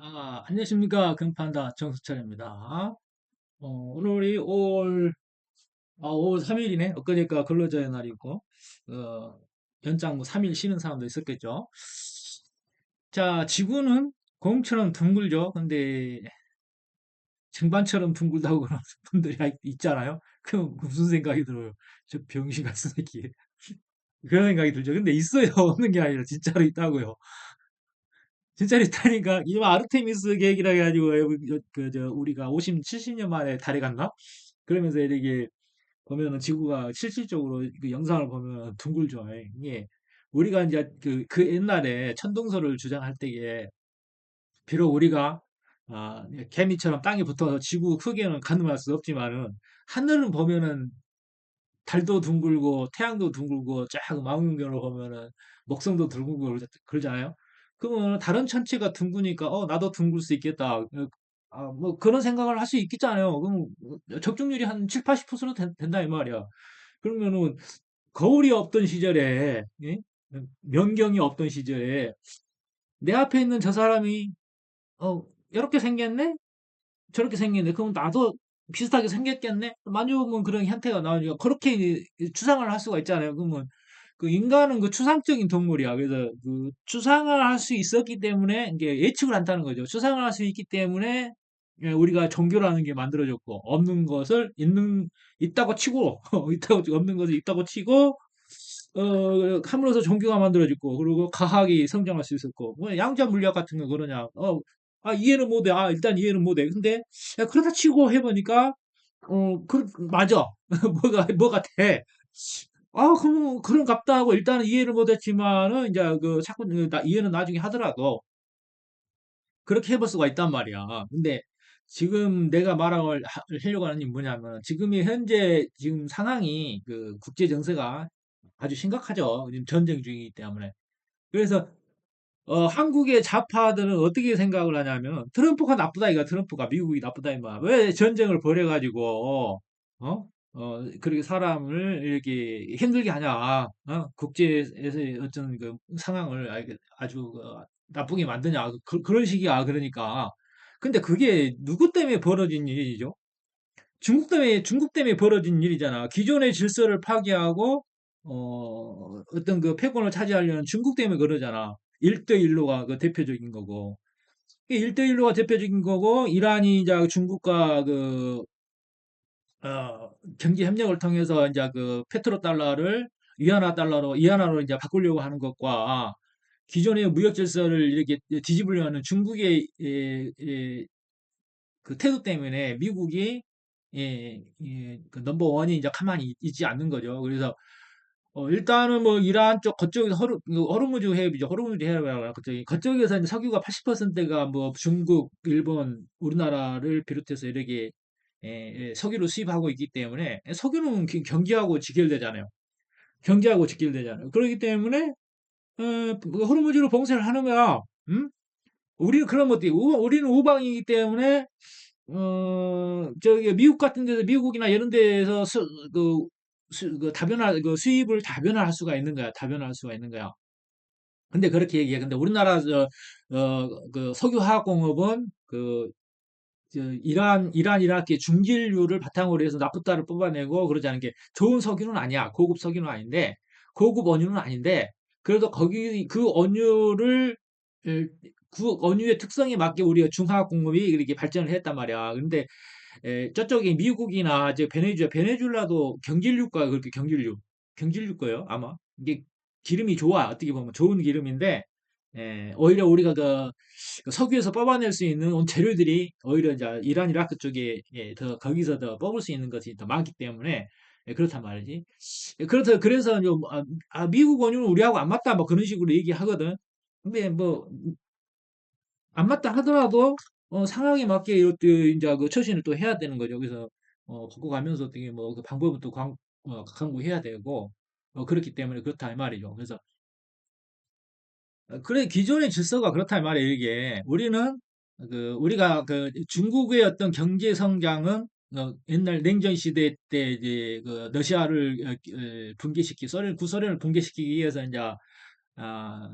안녕하십니까. 금판다 정수철입니다. 오늘이 5월 3일이네. 엊그저께가 근로자의 날이고, 연장 뭐 3일 쉬는 사람도 있었겠죠. 자, 지구는 공처럼 둥글죠. 근데 쟁반처럼 둥글다고 그러는 분들이 있잖아요. 그럼 무슨 생각이 들어요? 저 병신 같은 새끼. 그런 생각이 들죠. 근데 있어요. 없는 게 아니라 진짜로 있다고요. 진짜로 있다니까. 이 아르테미스 계획이라 해가지고, 우리가 50, 70년 만에 달에 갔나? 그러면서 이렇게 보면은 지구가 실질적으로 그 영상을 보면 둥글죠. 이게 우리가 이제 그 옛날에 천동설을 주장할 때에 비록 우리가 개미처럼 땅에 붙어서 지구 크기는 가늠할 수 없지만은 하늘은 보면은 달도 둥글고 태양도 둥글고 쫙 망원경으로 보면은 목성도 둥글고 그러잖아요. 그러면 다른 천체가 둥그니까 나도 둥글 수 있겠다. 뭐 그런 생각을 할 수 있겠잖아요. 그럼 적중률이 한 7, 80% 된다 이 말이야. 그러면은 거울이 없던 시절에 예? 명경이 없던 시절에 내 앞에 있는 저 사람이 이렇게 생겼네? 저렇게 생겼네. 그럼 나도 비슷하게 생겼겠네? 만져보면 그런 형태가 나오니까 그렇게 추상을 할 수가 있잖아요. 그러면 그 인간은 그 추상적인 동물이야. 그래서 그 추상을 할 수 있었기 때문에 이게 예측을 한다는 거죠. 추상을 할 수 있기 때문에 우리가 종교라는 게 만들어졌고 없는 것을 있다고 치고 없는 것을 있다고 치고 함으로써 종교가 만들어졌고 그리고 과학이 성장할 수 있었고 뭐 양자 물리학 같은 거 그러냐 이해는 못해 일단 이해는 못해 근데 야, 그러다 치고 해보니까 맞아 뭐가 돼 그럼 갑다 하고 일단은 이해를 못했지만은 이제 그 자꾸 이해는 나중에 하더라도 그렇게 해볼 수가 있단 말이야. 근데 지금 내가 하려고 하는 게 뭐냐면 지금이 현재 지금 상황이 그 국제 정세가 아주 심각하죠. 지금 전쟁 중이기 때문에. 그래서 한국의 좌파들은 어떻게 생각을 하냐면 트럼프가 나쁘다 이거 트럼프가 미국이 나쁘다 이마. 왜 전쟁을 벌여가지고 그렇게 사람을 이렇게 힘들게 하냐. 국제에서의 어떤 그 상황을 아주 나쁘게 만드냐. 그런 식이야. 그러니까. 근데 그게 누구 때문에 벌어진 일이죠? 중국 때문에 벌어진 일이잖아. 기존의 질서를 파괴하고, 어떤 그 패권을 차지하려는 중국 때문에 그러잖아. 1대1로가 그 대표적인 거고. 1대1로가 대표적인 거고, 이란이 이제 중국과 경제 협력을 통해서 이제 그 페트로 달러를 위안화로 이제 바꾸려고 하는 것과 기존의 무역 질서를 이렇게 뒤집으려 하는 중국의 그 태도 때문에 미국이 그 넘버 원이 이제 가만히 있지 않는 거죠. 그래서 일단은 뭐 이란 쪽 그쪽에서 호르무즈 해협이죠. 호르무즈 해협이라고 그쪽에서 이제 석유가 80%가 뭐 중국, 일본, 우리나라를 비롯해서 이렇게 석유를 수입하고 있기 때문에 석유는 경제하고 직결되잖아요. 경제하고 직결되잖아요. 그렇기 때문에 그 호르무즈를 봉쇄를 하는 거야. 음? 우리는 그런 것들이 우리는 우방이기 때문에 저기 미국 같은 데서 미국이나 이런 데에서 다변화 수입을 다변화할 수가 있는 거야. 다변화할 수가 있는 거야. 근데 그렇게 얘기해. 근데 우리나라 그 석유화학공업은 이란 이라크의 중진류를 바탕으로 해서 나프타를 뽑아내고 그러지 않은 게 좋은 석유는 아니야. 고급 석유는 아닌데 고급 원유는 아닌데 그래도 거기 그 원유의 특성에 맞게 우리가 중화학 공업이 이렇게 발전을 했단 말이야. 근데 저쪽에 미국이나 이제 베네수엘라도 경질유가 그렇게 경질유 거예요 아마 이게 기름이 좋아 어떻게 보면 좋은 기름인데 오히려 우리가 그 석유에서 뽑아낼 수 있는 재료들이 오히려 이제 이란 이라크 쪽에 더 거기서 더 뽑을 수 있는 것이 더 많기 때문에 그렇단 말이지. 그래서 이제 미국 원유는 우리하고 안 맞다 뭐 그런 식으로 얘기하거든. 근데 뭐 안 맞다 하더라도 상황에 맞게 이렇게 이제 그 처신을 또 해야 되는 거죠. 그래서 바꿔가면서 어떻게 뭐 그 방법은 또 강구해야 되고 그렇기 때문에 그렇다 이 말이죠. 그래서 그래 기존의 질서가 그렇다 이 말이에요. 이게 우리가 그 중국의 어떤 경제 성장은 옛날 냉전 시대 때 이제 그 러시아를 붕괴시키 구소련을 붕괴시키기 위해서 이제 아,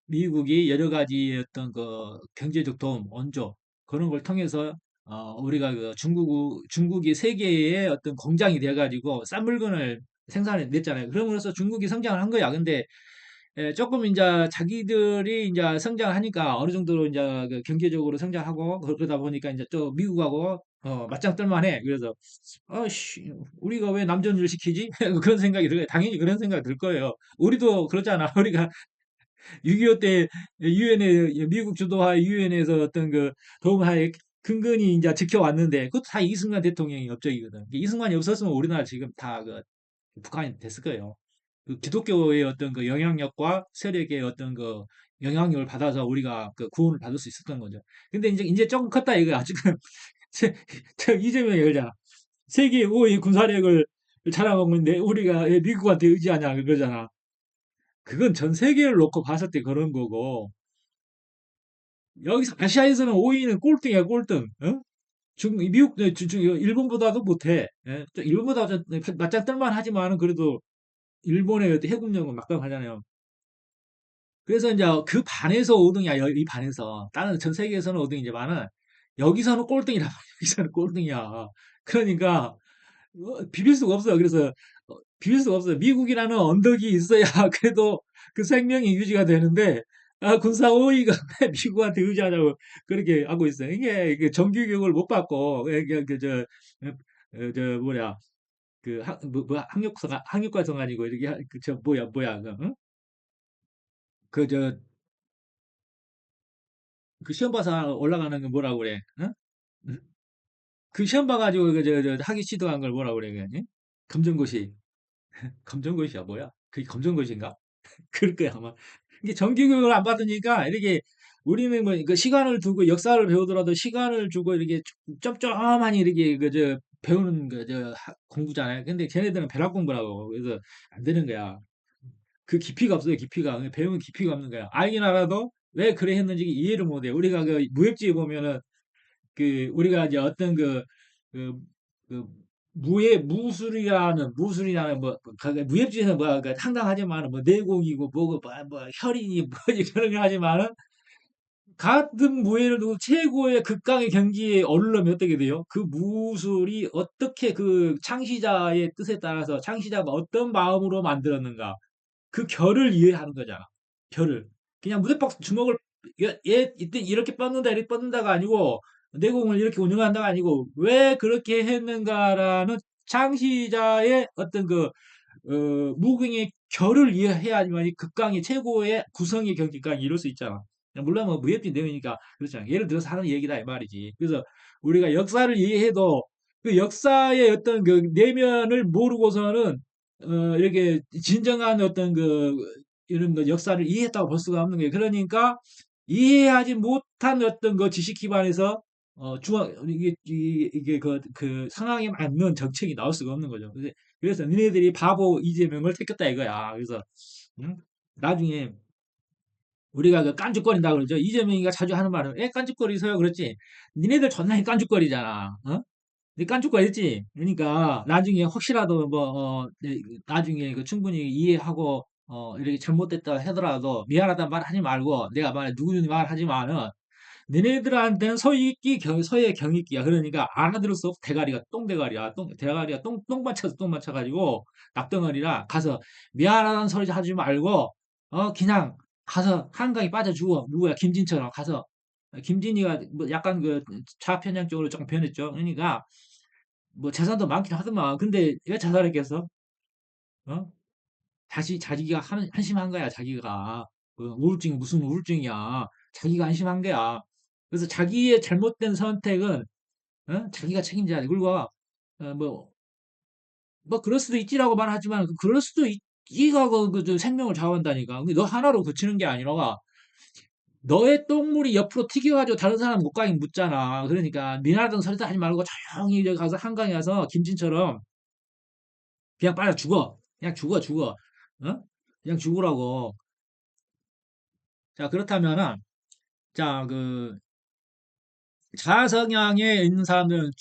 미국이 여러 가지 어떤 그 경제적 도움, 원조 그런 걸 통해서 우리가 그 중국이 세계의 어떤 공장이 돼가지고 싼 물건을 생산해 냈잖아요. 그럼으로써 중국이 성장을 한 거야. 근데 조금 이제 자기들이 이제 성장하니까 어느 정도 이제 그 경제적으로 성장하고 그러다 보니까 이제 또 미국하고 맞짱 뜰만해. 그래서 아씨 우리가 왜 남존을 시키지? 그런 생각이 들어요. 당연히 그런 생각이 들 거예요. 우리도 그렇잖아. 우리가 6.25 때 유엔에 미국 주도하에 유엔에서 어떤 그 도움하에 근근히 이제 지켜왔는데 그것도 다 이승만 대통령이 업적이거든. 이승만이 없었으면 우리나라 지금 다 그 북한이 됐을 거예요. 그 기독교의 어떤 그 영향력과 세력의 어떤 그 영향력을 받아서 우리가 그 구원을 받을 수 있었던 거죠. 근데 이제 조금 컸다 이거야. 지금 이재명이 그러잖아. 세계 5위 군사력을 자랑하고 있는데 우리가 왜 미국한테 의지하냐 그러잖아. 그건 전 세계를 놓고 봤을 때 그런 거고 여기서 아시아에서는 5위는 꼴등이야 꼴등. 어? 미국, 일본보다도 못해. 예? 일본보다 맞짱 뜰만 하지만은 그래도 일본의 어떤 해군력은 막강하잖아요. 그래서 이제 그 반에서 5등이야, 이 반에서. 다른 전 세계에서는 5등이지만은, 여기서는 꼴등이란 말이야. 여기서는 꼴등이야. 그러니까, 비빌 수가 없어요. 그래서, 비빌 수가 없어요. 미국이라는 언덕이 있어야 그래도 그 생명이 유지가 되는데, 군사 호위가 미국한테 의지하자고 그렇게 하고 있어요. 이게 정규교육을 못 받고, 뭐냐, 학력과정 아니고, 이렇게, 뭐야, 응? 그, 저, 그 시험 봐서 올라가는 거 뭐라고 그래? 응? 응? 그 시험 봐가지고 하기 시도한 걸 뭐라고 그래? 그니? 검정고시. 검정고시야 뭐야? 그게 검정고시인가? 그럴 거야 아마. 이게 정규교육을 안 받으니까 이렇게 우리는 뭐 그 시간을 두고 역사를 배우더라도 시간을 주고 이렇게 점점하니 이렇게 그저 배우는 그저 공부잖아요. 근데 걔네들은 벼락 공부라고 그래서 안 되는 거야. 그 깊이가 없어요. 깊이가 배우는 깊이가 없는 거야. 알긴 알아도 왜 그래 했는지 이해를 못해. 우리가 그 무협지에 보면은 그 우리가 이제 어떤 그, 그 무술이라는 무협지에서 뭐 상당하지만은 뭐 내공이고 뭐고 뭐 혈인이 뭐지 그런 거 하지만은 같은 무예를 두고 최고의 극강의 경기에 오르려면 어떻게 돼요? 그 무술이 어떻게 그 창시자의 뜻에 따라서 창시자가 어떤 마음으로 만들었는가 그 결을 이해하는 거잖아. 결을. 그냥 무대박 주먹을 이때 이렇게 뻗는다 이렇게 뻗는다가 아니고 내공을 이렇게 운영한다가 아니고 왜 그렇게 했는가라는 창시자의 어떤 무궁의 결을 이해해야지만 이 극강의 최고의 구성의 경기까지 이룰 수 있잖아. 물론 뭐 무협지 내용이니까 그렇잖아. 예를 들어서 하는 얘기다 이 말이지. 그래서 우리가 역사를 이해해도 그 역사의 어떤 그 내면을 모르고서는 이렇게 진정한 어떤 이런 역사를 이해했다고 볼 수가 없는 거예요. 그러니까 이해하지 못한 어떤 그 지식 기반에서 이게 그 상황에 맞는 정책이 나올 수가 없는 거죠. 그래서 니네들이 바보 이재명을 택했다 이거야. 그래서 응? 나중에 우리가 그 깐죽거린다 그러죠. 이재명이가 자주 하는 말은 에 깐죽거리세요 그렇지. 니네들 존나 깐죽거리잖아. 어? 니 깐죽거렸지. 그러니까 나중에 혹시라도 나중에 그 충분히 이해하고 이렇게 잘못됐다 하더라도 미안하다는 말 하지 말고 내가 만약 누구누구 말 하지만은 너네들한테는 서의 경익기야. 그러니까 알아들을 수 없어. 대가리가 똥대가리야. 대가리가 똥만 쳐서 똥만 쳐가지고 낙덩어리라 가서 미안하다는 소리 하지 말고, 그냥 가서 한강에 빠져 죽어. 누구야? 김진처럼 가서. 김진이가 뭐 약간 그 좌편향적으로 조금 변했죠. 그러니까 뭐 재산도 많긴 하더만. 근데 왜 자살했겠어? 어? 다시 자기가 한심한 거야, 자기가. 우울증이 무슨 우울증이야. 자기가 한심한 거야. 그래서 자기의 잘못된 선택은, 자기가 책임져야 돼. 그리고, 뭐, 그럴 수도 있지라고 말하지만, 그럴 수도 있지가 저 생명을 좌우한다니까. 근데 너 하나로 그치는 게 아니라, 너의 똥물이 옆으로 튀겨가지고 다른 사람 못 가게 묻잖아. 그러니까, 미안하다는 소리도 하지 말고 조용히 저기 가서 한강에 가서 김진처럼 그냥 빨리 죽어. 그냥 죽어, 죽어. 어? 그냥 죽으라고. 자, 그렇다면은, 자, 자성향에 있는 사람들은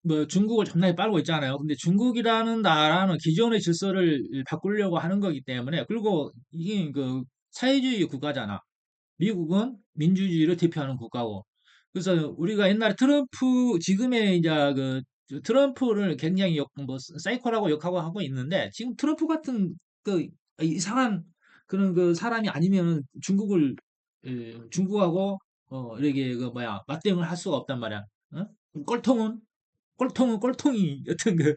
뭐 중국을 존나게 빨고 있잖아요. 근데 중국이라는 나라는 기존의 질서를 바꾸려고 하는 거기 때문에, 그리고 이게 사회주의 국가잖아. 미국은 민주주의를 대표하는 국가고. 그래서 우리가 옛날에 트럼프, 지금의 이제 그 트럼프를 굉장히 뭐 사이코라고 욕하고 하고 있는데, 지금 트럼프 같은 그 이상한 그런 그 사람이 아니면 중국하고 이렇게 그 뭐야 맞대응을 할 수가 없단 말이야. 어? 꼴통은 꼴통이 어떤 그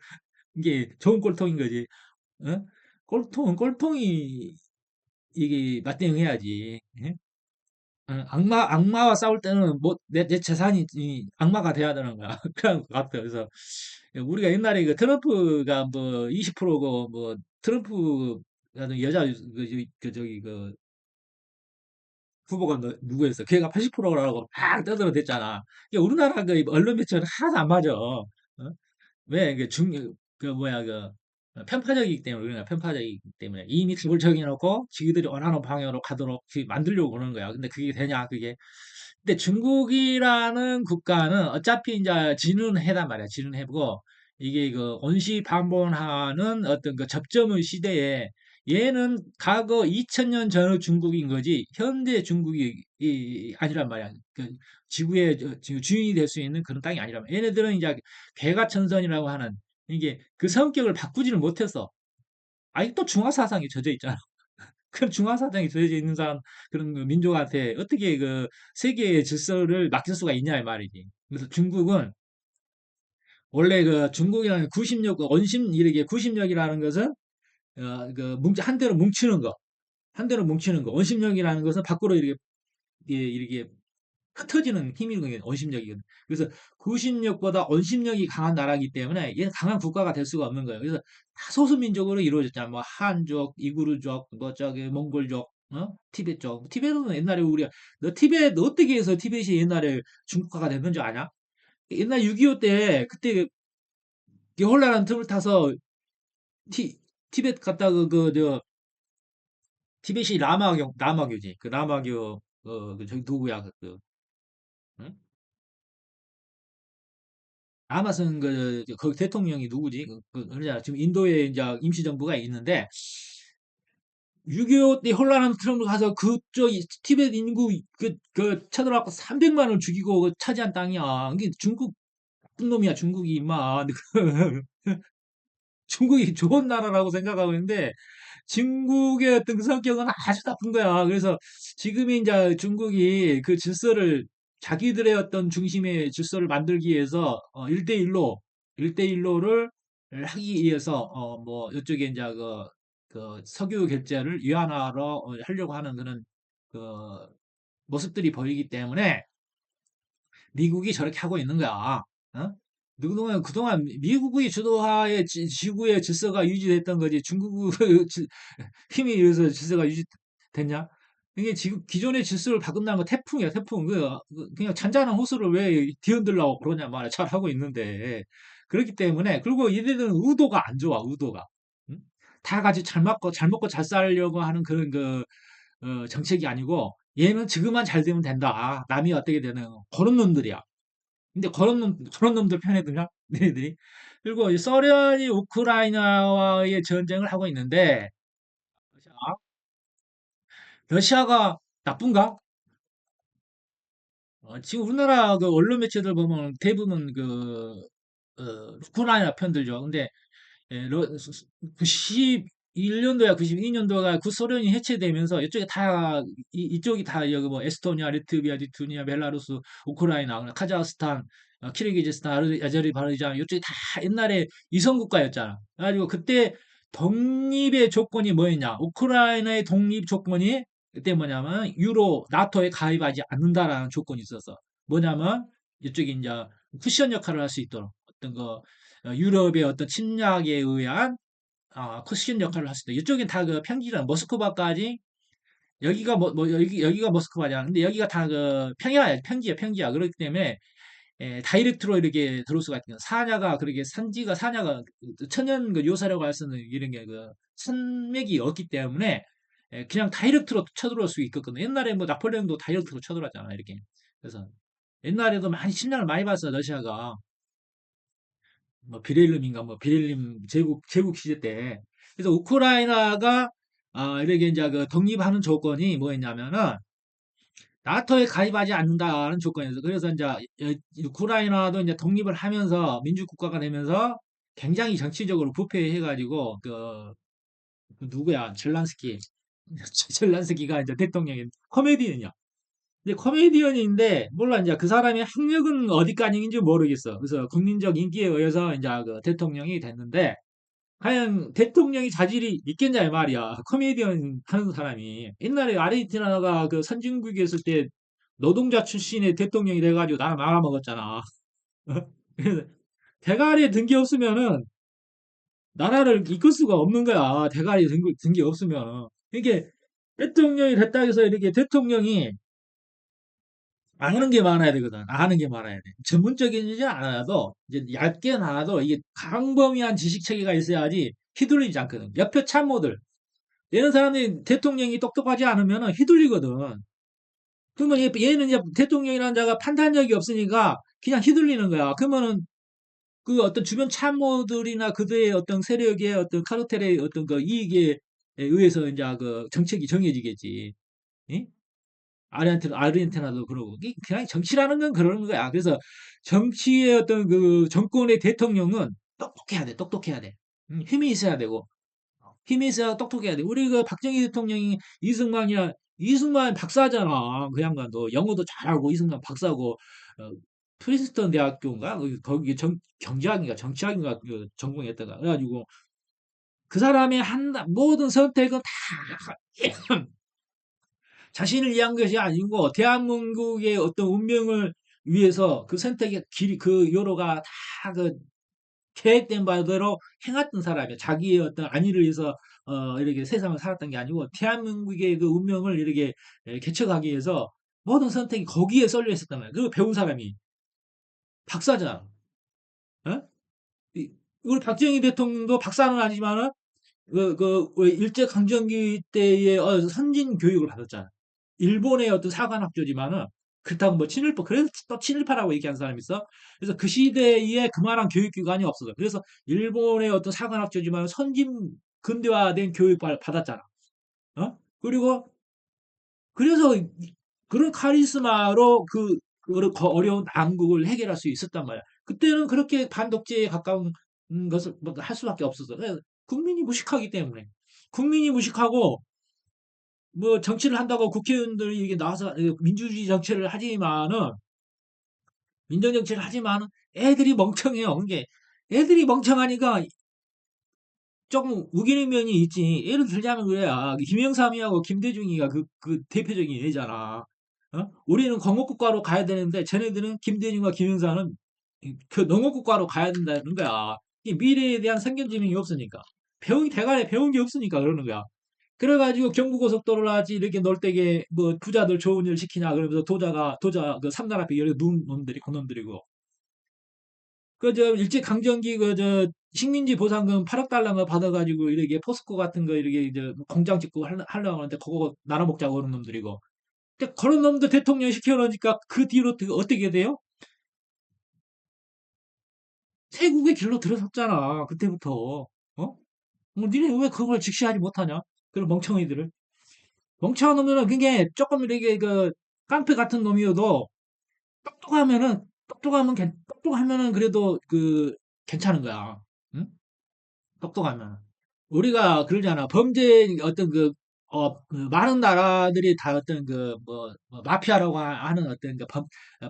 이게 좋은 꼴통인 거지. 어? 꼴통은 꼴통이 이게 맞대응해야지. 예? 악마와 싸울 때는 뭐 내 재산이 이 악마가 돼야 되는 거야. 그런 것 같아요. 그래서 우리가 옛날에 그 트럼프가 뭐 20%고 뭐 트럼프라는 여자 저기 그 후보가 누구였어? 걔가 80%라고 막 떠들어댔잖아. 이게 우리나라 그 언론 매체는 하나도 안 맞아. 어? 왜, 그, 뭐야, 편파적이기 때문에, 우리가 편파적이기 때문에, 이미 답을 정해놓고, 지들이 원하는 방향으로 가도록 만들려고 그러는 거야. 근데 그게 되냐, 그게. 근데 중국이라는 국가는 어차피 이제 진흥해단 말이야. 진흥해고, 이게 그 원시 반복하는 어떤 그 접점의 시대에, 얘는 과거 2000년 전의 중국인 거지, 현대 중국이 아니란 말이야. 그 지구의 지금 주인이 될 수 있는 그런 땅이 아니란 말이야. 얘네들은 이제 개가천선이라고 하는 이게 그 성격을 바꾸지를 못했어. 아직도 중화 사상이 젖어 있잖아. 그럼 중화 사상이 젖어 있는 사람 그런 그 민족한테 어떻게 그 세계의 질서를 맡길 수가 있냐 이 말이지. 그래서 중국은 원래 그 중국이라는 구심력, 원심 이렇게 구심력이라는 것은 한 대로 뭉치는 거, 한 대로 뭉치는 거. 원심력이라는 것은 밖으로 이렇게 흩어지는 힘이 원심력이거든. 그래서 구심력보다 원심력이 강한 나라이기 때문에 얘는 강한 국가가 될 수가 없는 거예요. 그래서 다 소수민족으로 이루어졌잖아. 뭐 한족, 이구르족, 뭐 저기 몽골족, 티베트족. 티베트는 옛날에 우리가 너 티베트 너 어떻게 해서 티베트이 옛날에 중국화가 됐는 줄 아냐? 옛날 6.25 때 그때 게홀라라는 틈을 타서 티베트 갔다 저 티베트이 라마교지. 그 라마교 저기 누구야 응? 아마슨 그 대통령이 누구지? 그러잖아. 지금 인도에 이제 임시정부가 있는데 6.25 때 혼란한 트럼프 가서 그쪽 티베트 인구 쳐들어갖고 300만을 죽이고 그 차지한 땅이야. 이게 중국 나쁜 놈이야. 중국이 임마. 중국이 좋은 나라라고 생각하고 있는데 중국의 어떤 그 성격은 아주 나쁜 거야. 그래서 지금이 이제 중국이 그 질서를 자기들의 어떤 중심의 질서를 만들기 위해서 1대1로를 하기 위해서 뭐 이쪽에 이제 그 석유 결제를 위안화로 하려고 하는 그런 그 모습들이 보이기 때문에 미국이 저렇게 하고 있는 거야. 어? 그동안 미국의 주도하에 지구의 질서가 유지됐던 거지 중국의 힘이 이래서 질서가 유지됐냐? 이게 지금 기존의 질서를 바꾼다는 거 태풍이야, 태풍. 그냥 잔잔한 호수를 왜 뒤흔들려고 그러냐 말이야. 잘 하고 있는데. 그렇기 때문에, 그리고 얘네들은 의도가 안 좋아, 의도가. 응? 다 같이 잘 먹고 잘 살려고 하는 그런 정책이 아니고, 얘는 지금만 잘 되면 된다. 남이 어떻게 되는, 그런 놈들이야. 근데 그런 놈들 편에 드냐? 너희들이. 그리고 이 소련이 우크라이나와의 전쟁을 하고 있는데, 러시아가 나쁜가? 지금 우리나라 그 언론 매체들 보면 대부분 우크라이나 편들죠. 근데, 91년도야, 92년도가 구소련이 해체되면서 이쪽이 다 여기 뭐 에스토니아, 리트비아, 리투니아, 벨라루스, 우크라이나, 카자흐스탄, 키르기즈스탄, 아제르바이잔 이쪽이 다 옛날에 이성국가였잖아. 그래가지고 그때 독립의 조건이 뭐였냐? 우크라이나의 독립 조건이 그때 뭐냐면 나토에 가입하지 않는다라는 조건이 있었어. 뭐냐면 이쪽이 이제 쿠션 역할을 할 수 있도록 어떤 유럽의 어떤 침략에 의한 쿠션 역할을 할 수도 있다. 이쪽엔 다 그 평지잖아. 모스크바까지 여기가 모스크바잖아. 근데 여기가 다 그 평지야. 그렇기 때문에 다이렉트로 이렇게 들어올 수가 있거든. 그렇게 사냐가 천연 그 요사라고 할 수는 이런 게 산맥이 없기 때문에 그냥 다이렉트로 쳐들어올 수 있거든. 옛날에 뭐 나폴레옹도 다이렉트로 쳐들어왔잖아. 이렇게. 그래서 옛날에도 많이 침략을 많이 받았어. 러시아가. 뭐 비렐름인가 뭐 비렐름 제국 시대 때 그래서 우크라이나가 이렇게 이제 그 독립하는 조건이 뭐였냐면은 나토에 가입하지 않는다는 조건이었어. 그래서 이제 우크라이나도 이제 독립을 하면서 민주국가가 되면서 굉장히 정치적으로 부패해가지고 그 누구야 젤란스키 젤란스키가 이제 대통령이 코미디언이야. 근데 코미디언인데 몰라 이제 그 사람의 학력은 어디까지인지 모르겠어. 그래서 국민적 인기에 의해서 이제 그 대통령이 됐는데 과연 대통령이 자질이 있겠냐 이 말이야. 코미디언 하는 사람이 옛날에 아르헨티나가 그 선진국이었을 때 노동자 출신의 대통령이 돼가지고 나라 말아먹었잖아. 그래서 대가리에 든 게 없으면은 나라를 이끌 수가 없는 거야. 대가리에 든 게 없으면. 이게 대통령이 됐다 해서 이렇게 대통령이 아는 게 많아야 되거든. 아는 게 많아야 돼. 전문적이지 않아도, 이제 얇게 나와도 이게 광범위한 지식 체계가 있어야지 휘둘리지 않거든. 옆에 참모들. 이런 사람이 대통령이 똑똑하지 않으면 휘둘리거든. 그러면 얘는 이제 대통령이라는 자가 판단력이 없으니까 그냥 휘둘리는 거야. 그러면은 그 어떤 주변 참모들이나 그들의 어떤 세력의 어떤 카르텔의 어떤 그 이익에 의해서 이제 그 정책이 정해지겠지. 응? 아르헨티나도 그러고. 그냥 정치라는 건 그러는 거야. 그래서 정치의 어떤 그 정권의 대통령은 똑똑해야 돼. 똑똑해야 돼. 힘이 있어야 되고. 힘이 있어야 똑똑해야 돼. 우리 그 박정희 대통령이 이승만 박사잖아. 그 양반도 영어도 잘하고 이승만 박사고 프린스턴 대학교인가 거기 경제학인가 정치학인가 그 전공했다가 그래가지고 그 사람의 한 모든 선택은 다 자신을 위한 것이 아니고 대한민국의 어떤 운명을 위해서 그 선택의 길이 그 요로가 다 그 계획된 바대로 행했던 사람이야. 자기의 어떤 안위를 위해서 이렇게 세상을 살았던 게 아니고 대한민국의 그 운명을 이렇게 개척하기 위해서 모든 선택이 거기에 쏠려 있었단 말이야. 그리고 배운 사람이 박사잖아. 어? 우리 박정희 대통령도 박사는 아니지만은 왜 일제강점기 때의 선진 교육을 받았잖아. 일본의 어떤 사관학교지만은 그렇다고 뭐 친일파 그래서 또 친일파라고 얘기하는 사람이 있어. 그래서 그 시대에 그만한 교육기관이 없어서 그래서 일본의 어떤 사관학교지만 선진 근대화된 교육을 받았잖아. 어? 그리고 그래서 그런 카리스마로 그 어려운 난국을 해결할 수 있었단 말이야. 그때는 그렇게 반독재에 가까운 것을 뭐할 수밖에 없었어. 그래서 국민이 무식하기 때문에. 국민이 무식하고 뭐 정치를 한다고 국회의원들이 이게 나와서 민주주의 정치를 하지만은 민정 정치를 하지만은 애들이 멍청해요. 그게 애들이 멍청하니까 조금 우기는 면이 있지. 예를 들자면 그래야 김영삼이하고 김대중이가 그 대표적인 예잖아. 우리는 공업국가로 가야 되는데 쟤네들은 김대중과 김영삼은 그 농업국가로 가야 된다는 거야. 이 미래에 대한 선견지명이 없으니까. 대가리 배운 게 없으니까 그러는 거야. 그래가지고 경부고속도로를 하지 이렇게 널대게 뭐 부자들 좋은 일 시키냐 그러면서 그 삼날 앞에 여러 누운 놈들이 그놈들이고 그 저 일제강점기 그 저 식민지 보상금 8억 달러가 받아가지고 이렇게 포스코 같은 거 이렇게 이제 공장 짓고 하려고 하는데 그거 나눠 먹자고 그런 놈들이고 근데 그런 놈들 대통령 시켜놓으니까 그 뒤로 어떻게 돼요? 태국의 길로 들어섰잖아 그때부터 어? 니네 왜 그걸 직시하지 못하냐? 그런 멍청이들을 멍청한 놈들은 그게 조금 이렇게 그 깡패 같은 놈이어도 똑똑하면은 그래도 괜찮은 거야. 응? 똑똑하면. 우리가 그러잖아. 범죄 어떤 그 많은 나라들이 다 어떤 뭐 마피아라고 하는 어떤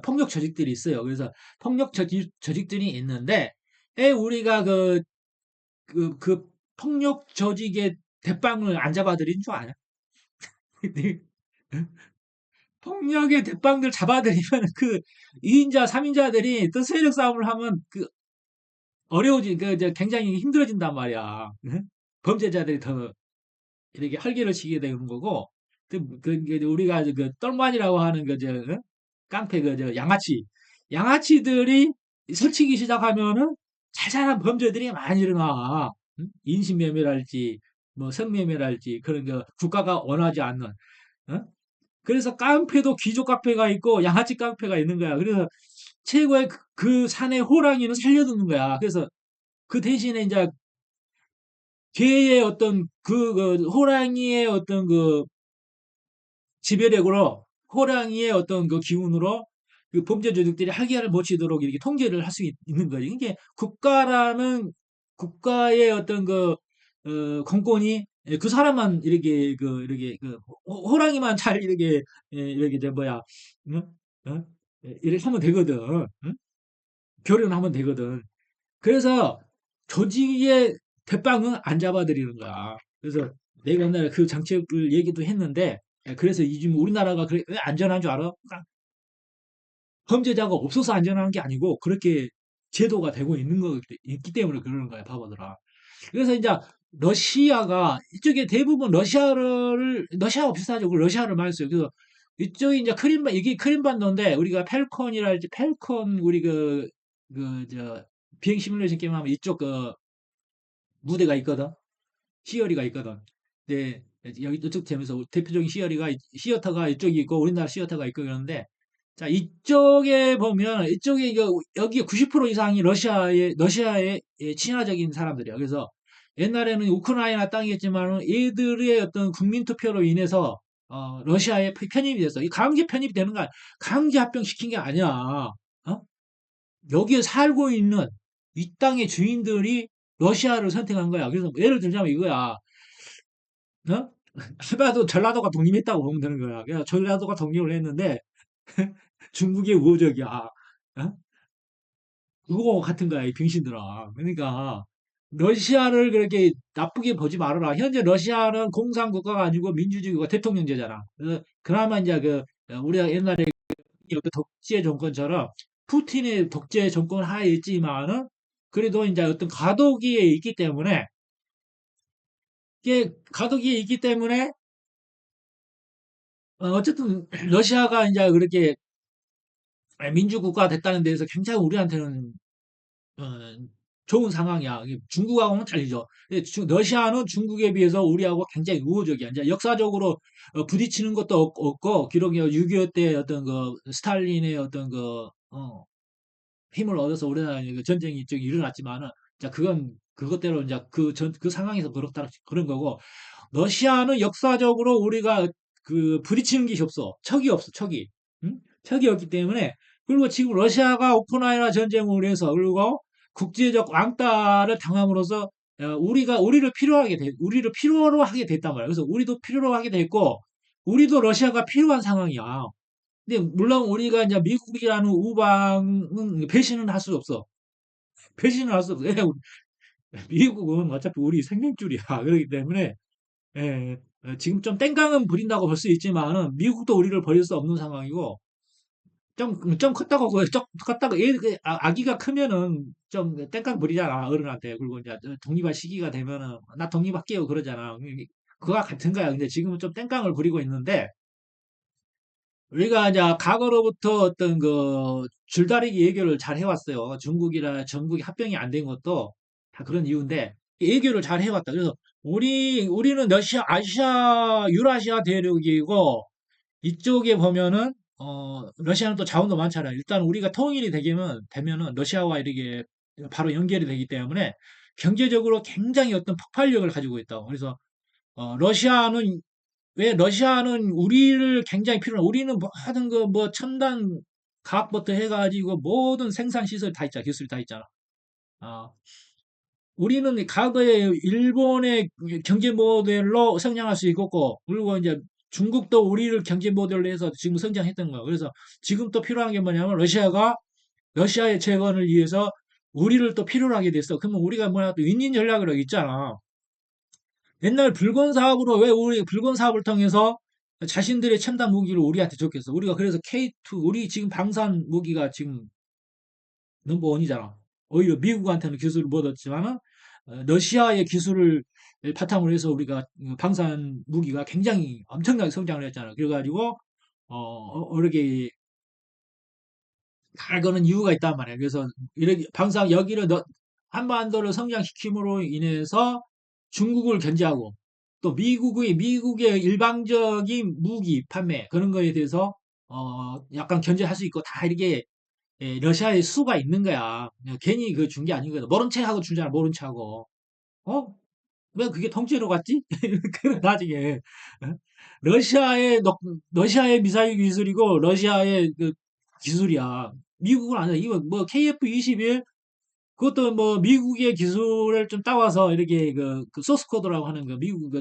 폭력 조직들이 있어요. 그래서 폭력 조직들이 있는데, 우리가 그 폭력 조직의 대빵을 안 잡아들인 줄 아냐? 폭력의 대빵들 잡아들이면 그 2인자, 3인자들이 또 세력 싸움을 하면 굉장히 힘들어진단 말이야. 응? 범죄자들이 더 이렇게 활개를 치게 되는 거고, 이제 우리가 그 똘만이라고 하는 응? 깡패 양아치들이 설치기 시작하면은 자잘한 범죄들이 많이 일어나. 응? 인신매매랄지, 뭐 성매매랄지, 그런 국가가 원하지 않는, 응? 그래서 깡패도 귀족 깡패가 있고 양아치 깡패가 있는 거야. 그래서 최고의 그 산의 호랑이는 살려두는 거야. 그래서 그 대신에 이제 개의 어떤 그 호랑이의 어떤 그 지배력으로 호랑이의 어떤 그 기운으로 그 범죄 조직들이 할기를 못 치도록 이렇게 통제를 할 수 있는 거죠. 이게 국가라는 국가의 어떤 그 공권이 그 사람만 이렇게 그 호랑이만 잘 이렇게 저 뭐야 응? 어? 이렇게 하면 되거든. 응? 교련하면 되거든. 그래서 조직의 대빵은 안 잡아들이는 거야. 그래서 내가 옛날에 그 정책을 얘기도 했는데, 그래서 요즘 우리나라가 왜 안전한 줄 알아? 범죄자가 없어서 안전한 게 아니고, 그렇게 제도가 되고 있는 거, 있기 때문에 그러는 거야, 바보들아. 그래서 이제 러시아가, 이쪽에 대부분 러시아하고 비슷하죠. 그 러시아를 많이 써요. 그래서 이쪽이 이제 이게 크림반도인데, 우리가 펠콘이라 할지, 펠콘, 우리 비행 시뮬레이션 게임 하면 이쪽 무대가 있거든. 시어리가 있거든. 근데 여기 이쪽 점에서 대표적인 시어터가 이쪽이 있고 우리나라 시어터가 있고 그러는데 자 이쪽에 보면 이쪽에 여기 90% 이상이 러시아의 친화적인 사람들이야. 그래서 옛날에는 우크라이나 땅이었지만 얘들의 어떤 국민 투표로 인해서 러시아에 편입이 됐어. 이 강제 편입이 되는 거 강제 합병시킨 게 아니야. 어? 여기에 살고 있는 이 땅의 주인들이 러시아를 선택한 거야. 그래서 예를 들자면 이거야. 어? 해봐도 전라도가 독립했다고 보면 되는 거야. 그래서 전라도가 독립을 했는데 중국의 우호적이야. 어? 그거 같은 거야, 이 병신들아. 그러니까 러시아를 그렇게 나쁘게 보지 말아라. 현재 러시아는 공산국가가 아니고 민주주의가 대통령제잖아. 그나마 이제 우리가 옛날에 그 독재 정권처럼 푸틴의 독재 정권 하에 있지만은 그래도 이제 어떤 가도기에 있기 때문에 이게 가도기에 있기 때문에 어쨌든 러시아가 이제 그렇게 민주국가 됐다는 데에서 굉장히 우리한테는 어, 좋은 상황이야. 이게 중국하고는 달리죠. 근데 러시아는 중국에 비해서 우리하고 굉장히 우호적이야. 이제 역사적으로 부딪히는 것도 없고, 기록이 6.25 때 어떤 스탈린의 어떤 힘을 얻어서 우리나라에 그 전쟁이 좀 일어났지만은, 자, 그것대로 이제 그 상황에서 그렇다, 그런 거고, 러시아는 역사적으로 우리가 부딪히는 것이 없어. 척이 없어, 척이. 응? 척이 없기 때문에, 그리고 지금 러시아가 우크라이나 전쟁을 해서, 그리고 국제적 왕따를 당함으로써, 우리를 필요로 하게 됐단 말이야. 그래서 우리도 필요로 하게 됐고, 우리도 러시아가 필요한 상황이야. 근데 물론 우리가 이제 미국이라는 우방은 배신은 할 수 없어. 배신을 할 수 없어. 왜냐, 미국은 어차피 우리 생명줄이야. 그렇기 때문에 예, 지금 좀 땡깡은 부린다고 볼 수 있지만은 미국도 우리를 버릴 수 없는 상황이고 좀 컸다고 컸다고 아기가 크면은 좀 땡깡 부리잖아 어른한테. 그리고 이제 독립할 시기가 되면은 나 독립할게요 그러잖아. 그와 같은 거야. 근데 지금은 좀 땡깡을 부리고 있는데 우리가 이제 과거로부터 어떤 줄다리기 외교를 잘 해왔어요. 중국이라 전국이 합병이 안 된 것도 다 그런 이유인데 외교를 잘 해왔다. 그래서 우리는 유라시아 대륙이고 이쪽에 보면은 러시아는 또 자원도 많잖아요. 일단 우리가 통일이 되면은 러시아와 이렇게 바로 연결이 되기 때문에 경제적으로 굉장히 어떤 폭발력을 가지고 있다고. 그래서 러시아는 왜 러시아는 우리를 굉장히 우리는 모든 뭐 첨단 과학부터 해가지고 모든 생산 시설 다 있잖아. 기술이 다 있잖아. 아, 우리는 과거에 일본의 경제 모델로 성장할 수 있었고, 그리고 이제 중국도 우리를 경제 모델로 해서 지금 성장했던 거야. 그래서 지금 또 필요한 게 뭐냐면 러시아의 재건을 위해서 우리를 또 필요로 하게 됐어. 그러면 우리가 뭐야 또 윈윈 전략이라고 있잖아. 옛날 불건 사업으로 왜 우리 불건 사업을 통해서 자신들의 첨단 무기를 우리한테 줬겠어. 우리가 그래서 K2 우리 지금 방산 무기가 지금 넘버원이잖아. 오히려 미국한테는 기술을 못 얻었지만은 러시아의 기술을 바탕으로 해서 우리가 방산 무기가 굉장히 엄청나게 성장을 했잖아. 그래가지고 이렇게 다 거는 이유가 있단 말이야. 그래서 이렇게 여기를 한반도를 성장시킴으로 인해서 중국을 견제하고 또 미국의 일방적인 무기 판매 그런 거에 대해서 약간 견제할 수 있고 다 이렇게 러시아의 수가 있는 거야. 괜히 준 게 아닌 거야. 모른 체 하고 주잖아. 모른 체 하고. 어? 왜 그게 통째로 갔지? 그 나중에 어? 러시아의 러시아의 미사일 기술이고 러시아의 그 기술이야. 미국은 아니야. 이거 뭐 KF-21 그것도 뭐 미국의 기술을 좀 따와서 이렇게 그 소스 코드라고 하는 거 미국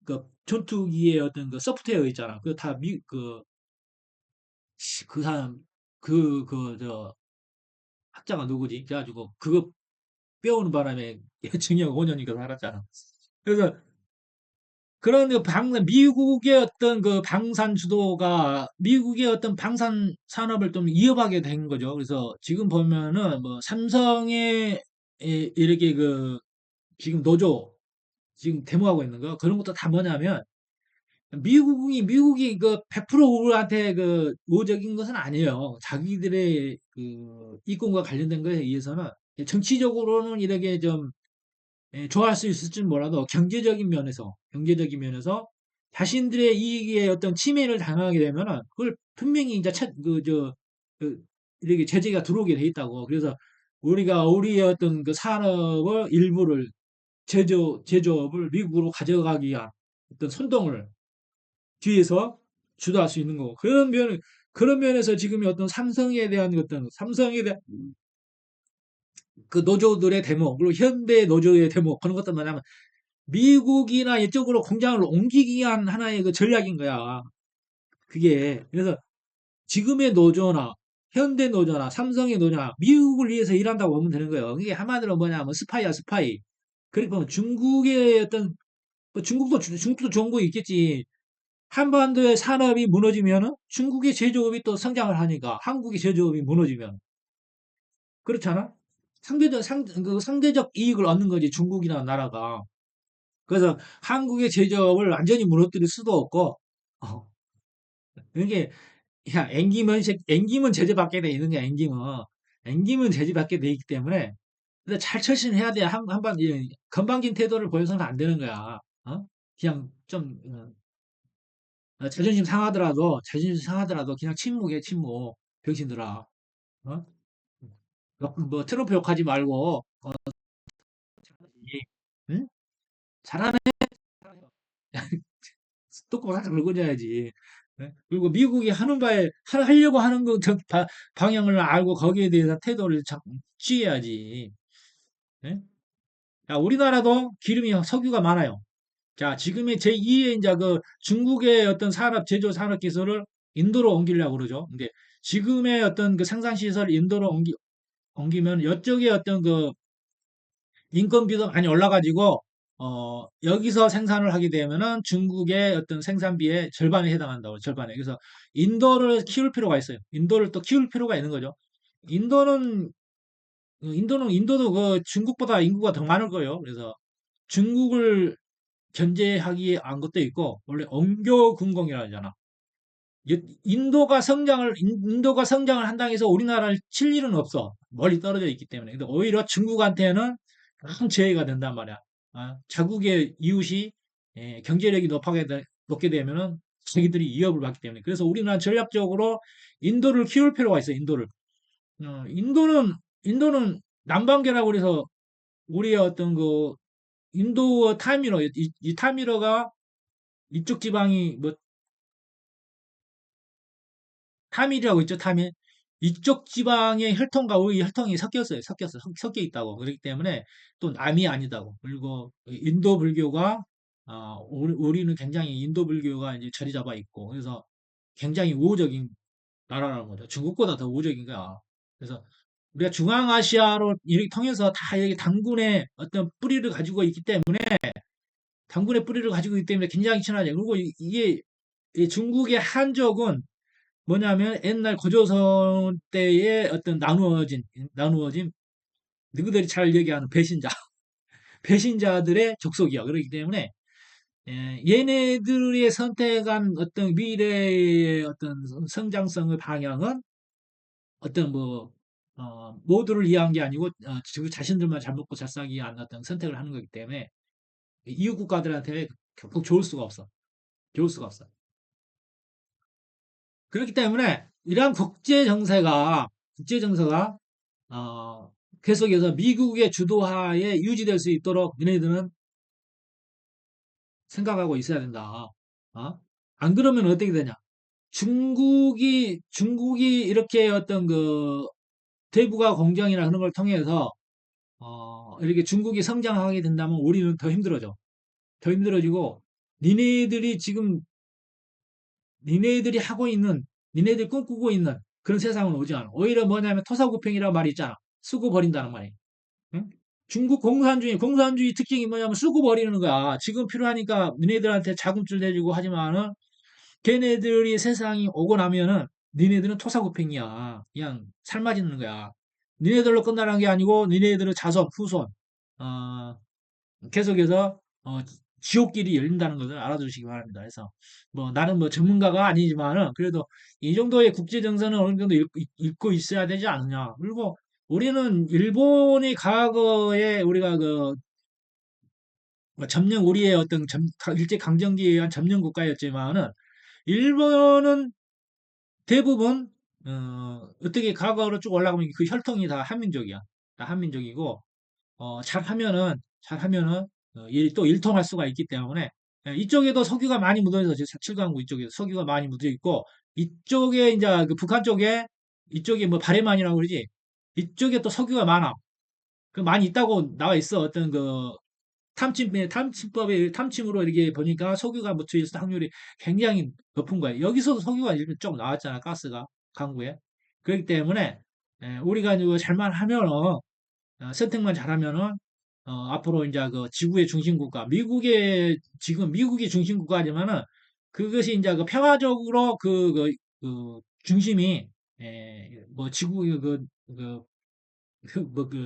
그 전투기의 어떤 그 소프트웨어 있잖아. 그거 다 그 사람 저 학자가 누구지? 그래가지고 그거 빼오는 바람에 징역 5년인가 살았잖아. 그래서 그런 미국의 어떤 그 방산 주도가 미국의 어떤 방산 산업을 좀 이어가게 된 거죠. 그래서 지금 보면은 뭐 삼성의 이렇게 그 지금 노조 지금 데모하고 있는 거 그런 것도 다 뭐냐면 미국이 그 100% 우리한테 그 우호적인 것은 아니에요. 자기들의 그 이권과 관련된 것에 의해서는 정치적으로는 이렇게 좀 좋아할 수 있을지 몰라도 경제적인 면에서 자신들의 이익에 어떤 침해를 당하게 되면은 그걸 분명히 이제 그, 이렇게 제재가 들어오게 돼 있다고. 그래서 우리가 우리의 어떤 그 산업의 일부를 제조업을 미국으로 가져가기 위한 어떤 선동을 뒤에서 주도할 수 있는 거고. 그런 면에서 지금 어떤 삼성에 대한 어떤 삼성에 대한 그 노조들의 데모, 그리고 현대 노조의 데모, 그런 것들 뭐냐면 미국이나 이쪽으로 공장을 옮기기 위한 하나의 그 전략인 거야. 그게. 그래서 지금의 노조나 현대 노조나 삼성의 노조나 미국을 위해서 일한다고 보면 되는 거예요. 이게 한마디로 뭐냐면 스파이야, 스파이. 그리고 중국의 어떤, 뭐 중국도 좋은 거 있겠지. 한반도의 산업이 무너지면은 중국의 제조업이 또 성장을 하니까 한국의 제조업이 무너지면 그렇잖아? 상대적 이익을 얻는 거지 중국이나 나라가. 그래서 한국의 제조업을 완전히 무너뜨릴 수도 없고, 어, 이게 야 앵기면 제재받게 돼 있는 거야 앵기면 제재받게 돼 있기 때문에 근데 잘 처신해야 돼. 한번 건방진 태도를 보여서는 안 되는 거야. 어? 그냥 좀 자존심 상하더라도 그냥 침묵해 침묵 병신들아. 어? 뭐 트럼프 욕하지 말고 응? 잘하면 뚜껑 살짝 긁어줘야지. 예? 그리고 미국이 하는 바에 하려고 하는 거 방향을 알고 거기에 대해서 태도를 취해야지. 예? 자, 우리나라도 석유가 많아요. 자, 지금의 제2의 이제 그 중국의 어떤 제조 산업 기술을 인도로 옮기려고 그러죠. 근데 지금의 어떤 그 생산 시설을 인도로 옮기면 이쪽에 어떤 그 인건비도 많이 올라가지고 여기서 생산을 하게 되면은 중국의 어떤 생산비의 절반에 해당한다고 절반에. 그래서 인도를 키울 필요가 있어요. 인도를 또 키울 필요가 있는 거죠. 인도는 인도도 그 중국보다 인구가 더 많을 거예요. 그래서 중국을 견제하기 위한 것도 있고 원래 엄교군공이라 하잖아. 인도가 성장을 한다고 해서 우리나라를 칠 일은 없어. 멀리 떨어져 있기 때문에. 근데 오히려 중국한테는 큰 재해가 된단 말이야. 자국의 이웃이 경제력이 높게 되면은 자기들이 위협을 받기 때문에. 그래서 우리나라 전략적으로 인도를 키울 필요가 있어, 인도를. 인도는 남반계라고 그래서 우리의 어떤 그 인도 타미러, 이 타미러가 이쪽 지방이 뭐 타밀이라고 있죠, 타밀. 이쪽 지방의 혈통과 우리 혈통이 섞여 있다고. 그렇기 때문에 또 남이 아니다고. 그리고 인도 불교가, 우리는 굉장히 인도 불교가 이제 자리 잡아 있고, 그래서 굉장히 우호적인 나라라는 거죠. 중국보다 더 우호적인 거야. 그래서 우리가 중앙아시아로 이렇게 통해서 다 여기 당군의 어떤 뿌리를 가지고 있기 때문에, 당군의 뿌리를 가지고 있기 때문에 굉장히 친하죠. 그리고 이게 이 중국의 한족은 뭐냐면 옛날 고조선 때의 어떤 나누어진 누구들이 잘 얘기하는 배신자들의 족속이야. 그렇기 때문에 얘네들이 선택한 어떤 미래의 어떤 성장성의 방향은 어떤 뭐 모두를 위한 게 아니고 자신들만 잘 먹고 잘 살기 위한 어떤 선택을 하는 거기 때문에 이웃 국가들한테 결국 좋을 수가 없어. 좋을 수가 없어. 그렇기 때문에 이러한 국제 정세가 어, 계속해서 미국의 주도하에 유지될 수 있도록 너네들은 생각하고 있어야 된다. 어? 안 그러면 어떻게 되냐? 중국이 이렇게 어떤 그 대북아 공정이나 그런 걸 통해서 이렇게 중국이 성장하게 된다면 우리는 더 힘들어져. 더 힘들어지고 니네들이 지금 니네들이 하고 있는 니네들이 꿈꾸고 있는 그런 세상은 오지 않아. 오히려 뭐냐면 토사구팽이라는 말이 있잖아. 쓰고 버린다는 말이. 응? 중국 공산주의 특징이 뭐냐면 쓰고 버리는 거야. 지금 필요하니까 니네들한테 자금줄 내주고 하지만은 걔네들이 세상이 오고 나면은 니네들은 토사구팽이야. 그냥 삶아지는 거야. 니네들로 끝나는 게 아니고 니네들은 자손, 후손, 어, 계속해서 지옥길이 열린다는 것을 알아두시기 바랍니다. 그래서 뭐 나는 뭐 전문가가 아니지만은 그래도 이 정도의 국제 정세는 어느 정도 읽고 있어야 되지 않느냐. 그리고 우리는 일본이 과거에 우리가 뭐 점령 우리의 어떤 일제 강점기에 의한 점령 국가였지만은 일본은 대부분 어떻게 과거로 쭉 올라가면 그 혈통이 다 한민족이야. 다 한민족이고 잘하면은 또 일통할 수가 있기 때문에 이쪽에도 석유가 많이 묻어 있어. 지금 칠강구 이쪽에 석유가 많이 묻어 있고 이쪽에 이제 그 북한 쪽에 이쪽에 뭐 바레만이라고 그러지. 이쪽에 또 석유가 많아. 그 많이 있다고 나와 있어. 어떤 그 탐침법에 탐침으로 이렇게 보니까 석유가 묻혀 있을 확률이 굉장히 높은 거예요. 여기서도 석유가 이렇게 좀 나왔잖아. 가스가 강구에. 그렇기 때문에 우리가 이거 잘만 하면은 선택만 잘하면은 앞으로 이제 그 지구의 중심국가, 지금 미국이 중심국가지만은 그것이 이제 그 평화적으로 그 중심이 뭐 지구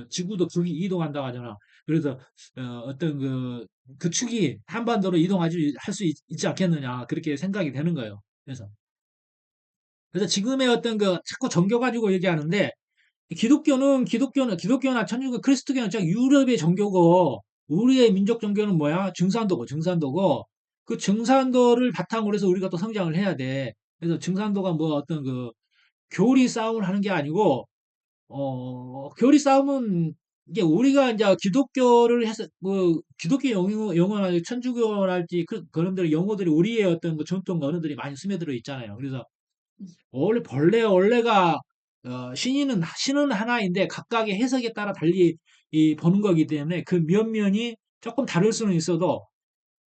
지구도 축이 이동한다고 하잖아. 그래서 어떤 그 축이 한반도로 할 수 있지 않겠느냐 그렇게 생각이 되는 거예요. 그래서 지금의 어떤 그 자꾸 종교 가지고 얘기하는데 기독교나 천주교, 그리스도교는 참 유럽의 종교고, 우리의 민족 종교는 뭐야? 증산도고. 그 증산도를 바탕으로 해서 우리가 또 성장을 해야 돼. 그래서 증산도가 뭐 어떤 교리 싸움을 하는 게 아니고, 교리 싸움은 이게 우리가 이제 기독교를 해서, 기독교 용어나 천주교랄지 그런들 용어들이 우리의 어떤 그 전통 언어들이 많이 스며들어 있잖아요. 그래서 원래가 신은 하나인데 각각의 해석에 따라 달리 보는 거기 때문에 그 면면이 조금 다를 수는 있어도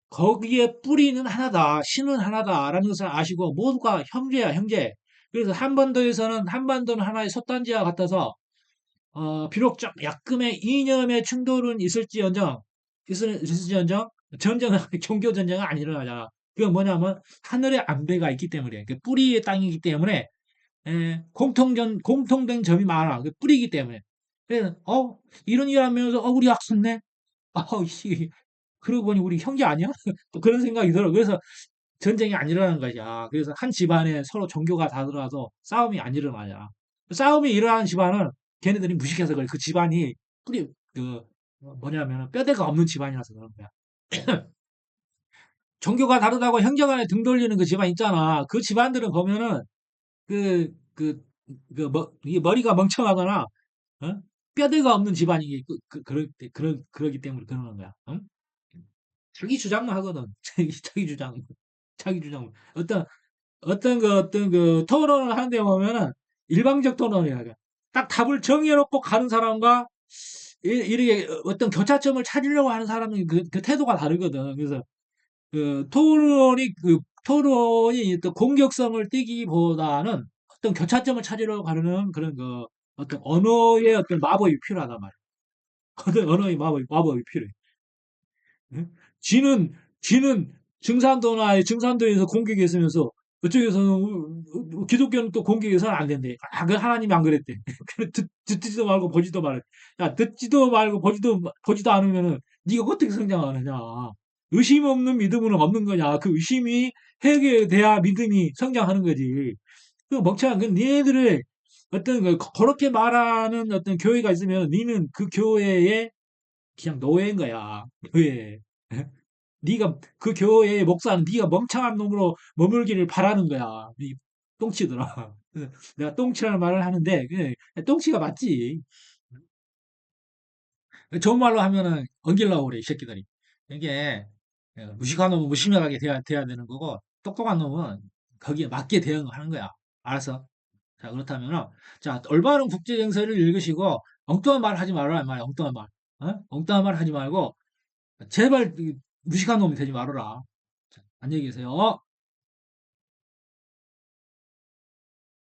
거기에 뿌리는 하나다, 신은 하나다라는 것을 아시고 모두가 형제야, 형제. 그래서 한반도는 하나의 솥단지와 같아서 비록 좀 약간의 이념의 충돌은 있을지언정 전쟁은 종교 전쟁은 안 일어나잖아. 그건 뭐냐면 하늘의 안배가 있기 때문에 그 뿌리의 땅이기 때문에 공통된 점이 많아. 그 뿌리기 때문에. 그래서, 이런 일 하면서, 우리 학습네? 씨. 그러고 보니 우리 형제 아니야? 또 그런 생각이 들어. 그래서 전쟁이 안 일어나는 거야. 그래서 한 집안에 서로 종교가 다르라서 싸움이 안 일어나냐. 싸움이 일어나는 집안은 걔네들이 무식해서 그래. 그 집안이 뿌리, 뭐냐면 뼈대가 없는 집안이라서 그런 거야. 종교가 다르다고 형제간에 등 돌리는 그 집안 있잖아. 그 집안들은 보면은 그, 그, 이게 머리가 멍청하거나, 어? 뼈대가 없는 집안이, 그러기 때문에 그러는 거야. 응? 자기 주장만 하거든. 자기 주장. 자기 주장. 어떤 토론을 하는데 보면은, 일방적 토론이야. 딱 답을 정해놓고 가는 사람과, 이렇게 어떤 교차점을 찾으려고 하는 사람은 그 태도가 다르거든. 그래서, 토론이 또 공격성을 띠기보다는 어떤 교차점을 찾으려고 하는 그런 어떤 언어의 어떤 마법이 필요하단 말이야. 어떤 언어의 마법이 필요해. 응? 지는 증산도에서 공격했으면서 그쪽에서는 기독교는 또 공격해서는 안 된대. 그 하나님이 안 그랬대. 듣지도 말고 보지도 말았. 야, 듣지도 말고 보지도 않으면은 네가 어떻게 성장하느냐. 의심 없는 믿음은 없는 거냐. 그 의심이 해결돼야 믿음이 성장하는 거지. 그 멍청한 그 니네들을 어떤 그렇게 말하는 어떤 교회가 있으면 니는 그 교회의 그냥 노예인 거야. 교회. 네가 그 교회의 목사는 네가 멍청한 놈으로 머물기를 바라는 거야. 이 똥치더라. 그래서 내가 똥치라는 말을 하는데 똥치가 맞지. 좋은 말로 하면은 엉기려고 그래 이 새끼들이. 이게 예, 무식한 놈은 무심하게 돼야 되는 거고, 똑똑한 놈은 거기에 맞게 대응을 하는 거야. 알았어? 자, 그렇다면은, 자, 올바른 국제 정세를 읽으시고, 엉뚱한 말 하지 말아라, 이 말이야, 엉뚱한 말. 어? 엉뚱한 말 하지 말고, 제발 무식한 놈이 되지 말아라. 자, 안녕히 계세요.